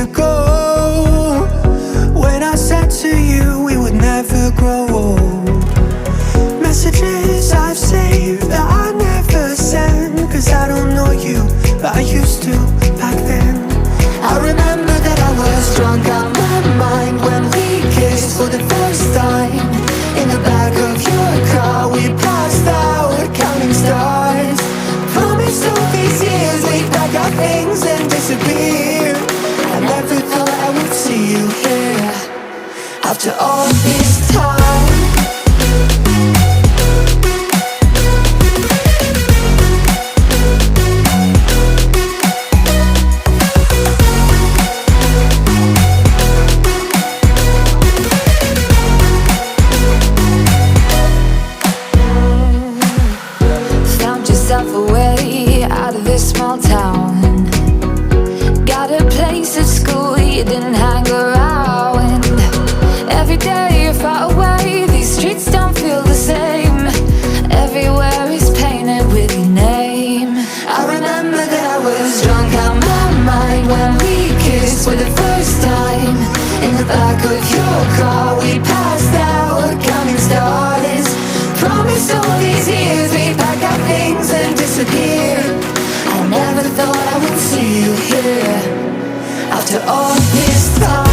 ago, when I said to you we would never grow old. Messages I've saved that I never send, cause I don't know you, but I used to back then. I remember that I was drunk out my mind when we kissed for the first time. In the back of your car we passed out counting stars. Promised all these years we'd pack our things and disappear. I never thought I would see you here after all this time. Away out of this small town, got a place at school you didn't hang around. Every day you're far away, these streets don't feel the same. Everywhere is painted with your name. I remember that I was drunk out my mind when we kissed for the first time. In the back of your car we passed out counting stars. Promised all these years we'd pack our things and disappear. I never thought I would see you here after all this time.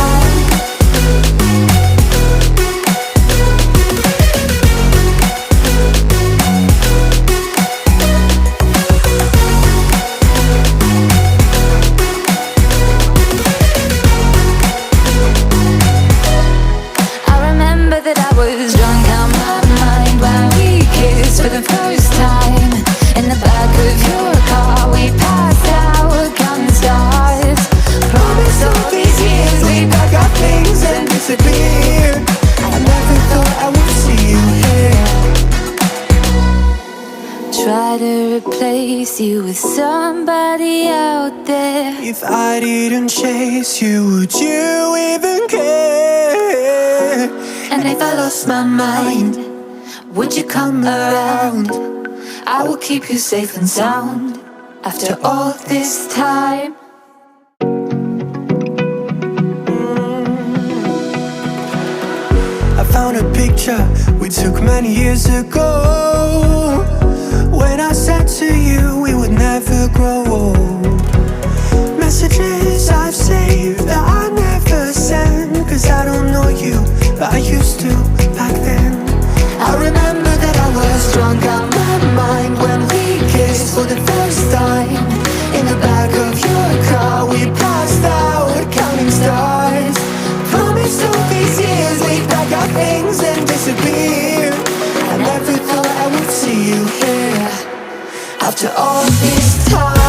I remember that I was drunk out my mind when we kissed for the first time. In the back of your car we passed out counting stars. Promised all these years we'd pack our things and disappear. I never thought I would see you here. Try to replace you with somebody out there. If I didn't chase you, would you even care? And if I lost my mind, would you come around? I will keep you safe and sound after all this time. I found a picture we took many years ago, when I said to you we would never grow old. Messages I've saved that I never send, cause I don't know you, but I used to back then. I remember that I was drunk out my mind when we kissed for the first time. In the back of your car we passed out counting stars. Promised all these years we'd pack our things and disappear. I never thought I would see you here after all this time.